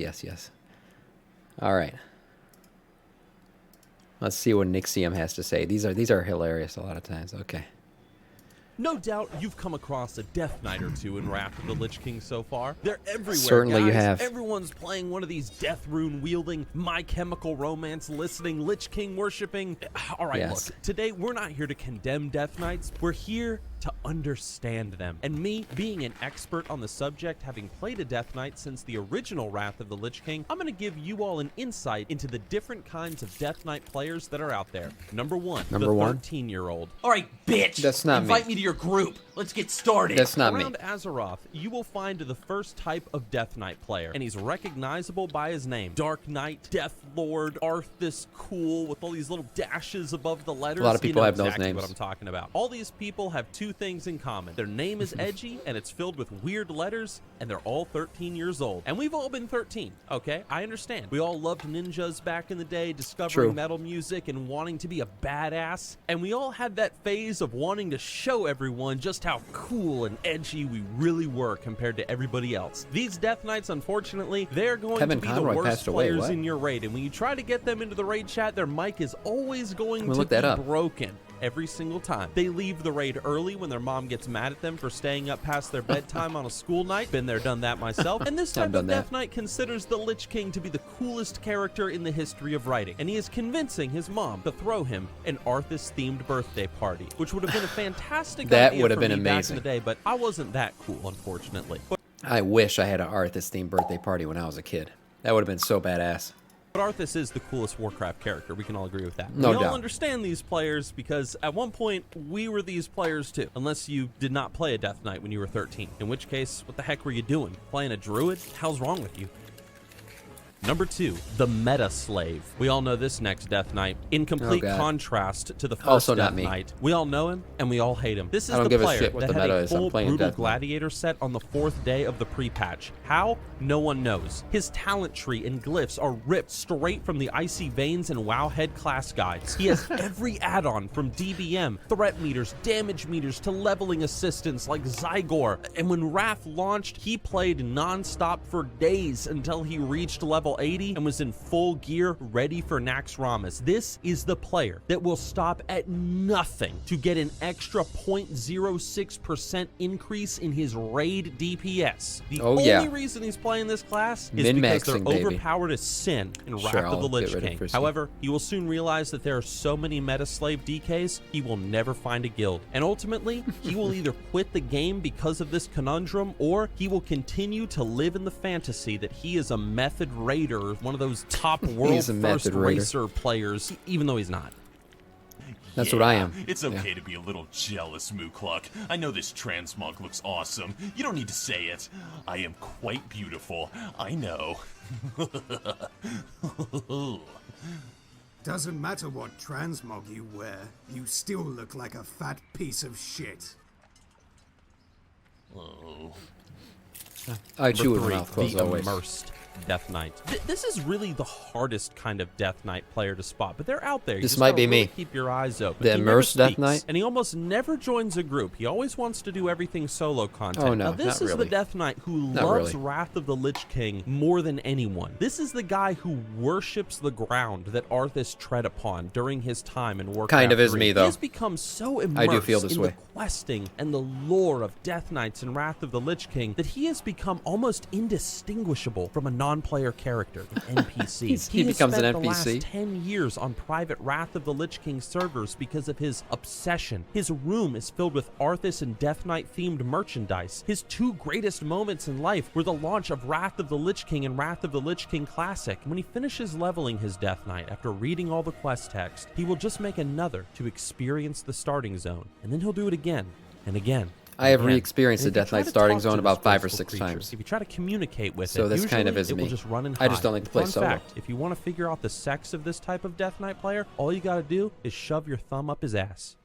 Yes, yes. All right. Let's see what Nixxiom has to say. These are hilarious a lot of times. Okay. No doubt you've come across a Death Knight or two in Wrath of the Lich King so far. They're everywhere, Certainly guys. you have. Everyone's playing one of these Death Rune wielding, My Chemical Romance listening, Lich King worshipping. All right, Yes. look, today we're not here to condemn Death Knights. We're here to understand them. And me, being an expert on the subject, having played a Death Knight since the original Wrath of the Lich King, I'm going to give you all an insight into the different kinds of Death Knight players that are out there. Number one, the 13-year-old. All right, bitch. That's not Invite me me to your group. Let's get started. That's not me. Around Azeroth, you will find the first type of Death Knight player, and he's recognizable by his name. Dark Knight, Death Lord, Arthas Cool, with all these little dashes above the letters. A lot of people have exactly those names. what I'm talking about. All these people have two things in common. Their name is edgy, and it's filled with weird letters, and they're all 13 years old. And we've all been 13, okay? I understand. We all loved ninjas back in the day, discovering metal music and wanting to be a badass. And we all had that phase of wanting to show everyone just how cool and edgy we really were compared to everybody else. These Death Knights, unfortunately, they're going to be the worst players in your raid. And when you try to get them into the raid chat, their mic is always going to be broken. Every single time. They leave the raid early when their mom gets mad at them for staying up past their bedtime on a school night. Been there, done that myself. And this type of Death Knight considers the Lich King to be the coolest character in the history of writing. And he is convincing his mom to throw him an Arthas-themed birthday party, which would have been a fantastic idea for me back in the day, but I wasn't that cool, unfortunately. I wish I had an Arthas-themed birthday party when I was a kid. That would have been so badass. But Arthas is the coolest Warcraft character. We can all agree with that. No we doubt. all understand these players because at one point we were these players too. Unless you did not play a Death Knight when you were 13. In which case, what the heck were you doing? Playing a druid? How's wrong with you? Number 2, the Meta Slave. We all know this next Death Knight. In complete contrast to the first Death Knight, we all know him and we all hate him. This is the player that had a full brutal gladiator set on the 4th day of the pre-patch. How? No one knows. His talent tree and glyphs are ripped straight from the Icy Veins and Wowhead class guides. He has every add-on from DBM, threat meters, damage meters, to leveling assistance like Zygor. And when Wrath launched, he played non-stop for days until he reached level 80 and was in full gear, ready for Naxxramas. This is the player that will stop at nothing to get an extra 0.06% increase in his raid DPS. The only reason he's playing this class is because they're overpowered as sin in Wrath of the Lich King. However, he will soon realize that there are so many meta slave DKs, he will never find a guild. And ultimately, he will either quit the game because of this conundrum, or he will continue to live in the fantasy that he is a method raider, one of those top world first racer players, even though he's not. That's what I am. It's okay to be a little jealous, Mookluck. I know this transmog looks awesome. You don't need to say it. I am quite beautiful. I know. Doesn't matter what transmog you wear, you still look like a fat piece of shit. Oh. I chew with my mouth closed always. Immersed Death Knight. This is really the hardest kind of Death Knight player to spot, but they're out there. This might be me. Keep your eyes open. The immersed Death Knight? And he almost never joins a group. He always wants to do everything solo content. Oh, no, now, this is the Death Knight who loves Wrath of the Lich King more than anyone. This is the guy who worships the ground that Arthas tread upon during his time in Warcraft. Kind of is 3. me, though. He has become so immersed in the questing and the lore of Death Knights and Wrath of the Lich King that he has become almost indistinguishable from a non-player character, an NPC. He becomes an NPC. The last 10 years on private Wrath of the Lich King servers because of his obsession. His room is filled with Arthas and Death Knight themed merchandise. His 2 greatest moments in life were the launch of Wrath of the Lich King and Wrath of the Lich King Classic. When he finishes leveling his Death Knight after reading all the quest text, he will just make another to experience the starting zone, and then he'll do it again and again. I have re-experienced the Death Knight starting zone about 5 or 6 times. If you try to communicate with so it, this kind of is it me. will just run and hide. I just don't like to play solo. Fact, if you want to figure out the sex of this type of Death Knight player, all you got to do is shove your thumb up his ass.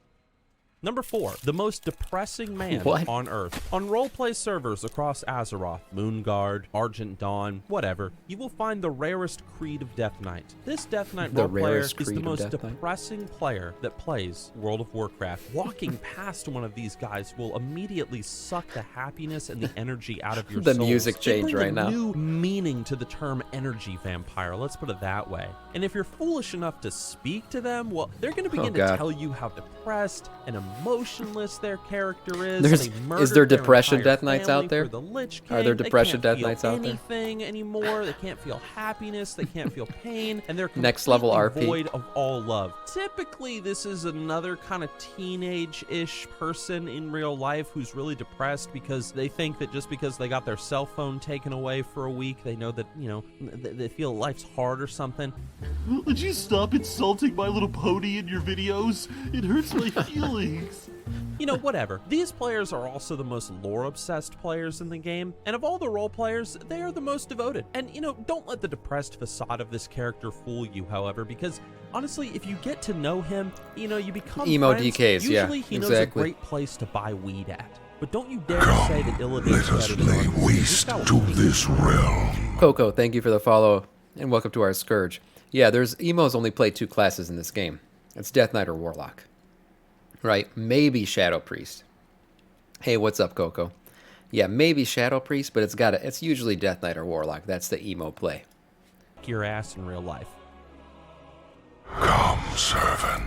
Number 4, the most depressing man What? on Earth. On roleplay servers across Azeroth, Moonguard, Argent Dawn, whatever, you will find the rarest creed of Death Knight. This Death Knight The role player rarest is the creed of most Death Knight? depressing player that plays World of Warcraft. Walking past one of these guys will immediately suck the happiness and the energy out of your The souls. music They change bring right a now. new meaning to the term energy vampire, let's put it that way. And if you're foolish enough to speak to them, well, they're going to begin to God. tell you how depressed and emotionless their character is. There's- They is murdered there their depression entire Death Knights family out there? for the Lich Are there King. depression They can't Death Knights feel out there? anything anymore. They can't feel happiness. They can't feel pain, and they're Next level completely RP. void of all love. Typically, this is another kind of teenage-ish person in real life who's really depressed because they think that just because they got their cell phone taken away for a week, they know that, you know, they feel life's hard or something. Would you stop insulting My Little Pony in your videos? It hurts my feelings. You know, whatever. These players are also the most lore-obsessed players in the game, and of all the role players, they are the most devoted. And, you know, don't let the depressed facade of this character fool you, however, because, honestly, if you get to know him, you know, you become Emo friends. DKs, yeah, Usually he knows exactly. a great place to buy weed at. But don't you dare say that Illidan's better than Arthas. waste This guy to will take this realm. Coco, thank you for the follow, and welcome to our Scourge. Yeah, there's emos only play 2 classes in this game. It's Death Knight or Warlock. Right? Maybe Shadow Priest. Hey, what's up, Coco? Yeah, maybe Shadow Priest, but it's usually Death Knight or Warlock. That's the emo play. your ass in real life. Come, servant.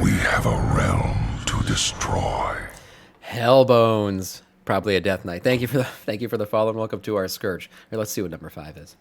We have a realm to destroy. Hellbones. Probably a Death Knight. Thank you for the follow and welcome to our Scourge. Here, let's see what number 5 is.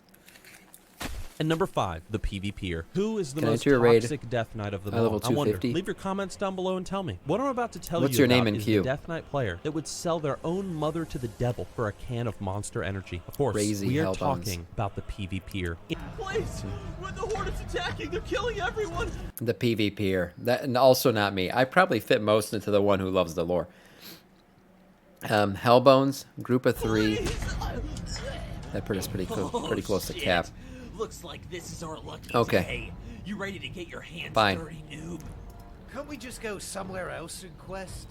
And number 5, the PvPer. Who is the Can I most enter your raid? toxic Death Knight of them At all? level I wonder. 250? Leave your comments down below and tell me. What I'm about to tell What's you your about name in is queue? the Death Knight player that would sell their own mother to the devil for a can of Monster Energy. Of course, Crazy we are Hellbones. talking about the PvPer. Please! When the Horde is attacking, they're killing everyone! The PvPer. That, and also not me. I probably fit most into the one who loves the lore. Hellbones, group of 3. That put us pretty close to shit. cap. Looks like this is our lucky Okay. day. You ready to get your hands Fine. dirty, noob? Can't we just go somewhere else and quest?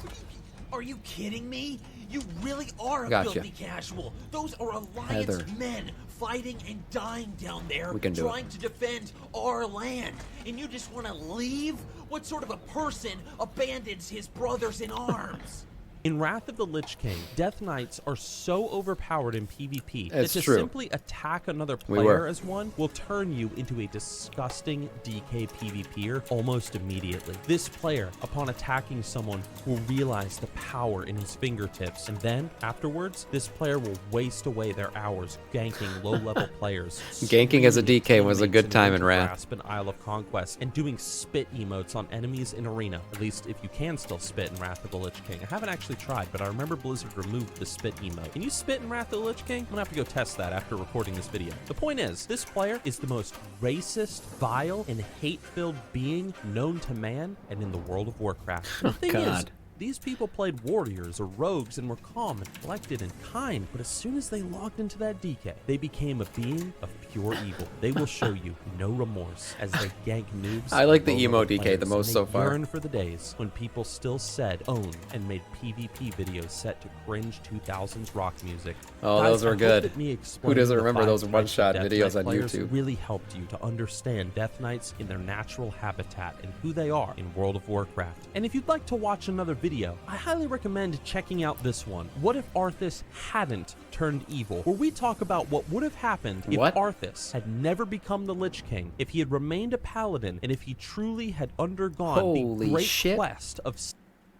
Are you kidding me? You really are a Gotcha. filthy casual. Those are Alliance Heather. men fighting and dying down there, We can do it. trying to defend our land. And you just want to leave? What sort of a person abandons his brothers in arms? In Wrath of the Lich King, Death Knights are so overpowered in PvP It's that to true. simply attack another We player were. as one will turn you into a disgusting DK PvPer almost immediately. This player, upon attacking someone, will realize the power in his fingertips, and then, afterwards, this player will waste away their hours ganking low-level players. Ganking as a screaming DK was a teammates good time in Wrath. Grasp and Isle of Conquest, and doing spit emotes on enemies in Arena, at least if you can still spit in Wrath of the Lich King. I haven't actually tried, but I remember Blizzard removed the spit emote. Can you spit in Wrath of the Lich King? I'm gonna have to go test that after recording this video. The point is, this player is the most racist, vile, and hate-filled being known to man and in the world of Warcraft. The thing is, God. these people played warriors or rogues and were calm and collected and kind, but as soon as they logged into that DK, they became a being of pure evil. They will show you no remorse as they gank noobs. I like and the emo low-level DK the players, most and so they far. yearn for the days when people still said, own, and made PvP videos set to cringe 2000s rock music. Oh, Guys, those were I hope good. that me Who explaining doesn't the remember 5 those types of one-shot Death videos Knight on players YouTube? really helped you to understand Death Knights in their natural habitat and who they are in World of Warcraft. And if you'd like to watch another video, I highly recommend checking out this one. What if Arthas hadn't turned evil? Where we talk about what would have happened if What? Arthas had never become the Lich King, if he had remained a paladin, and if he truly had undergone Holy the great shit. quest of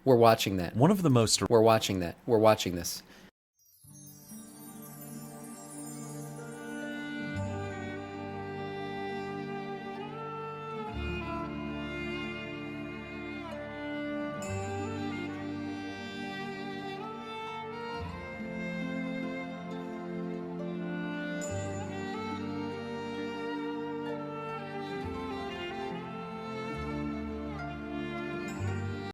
We're watching that. one of the most We're watching that. We're watching this.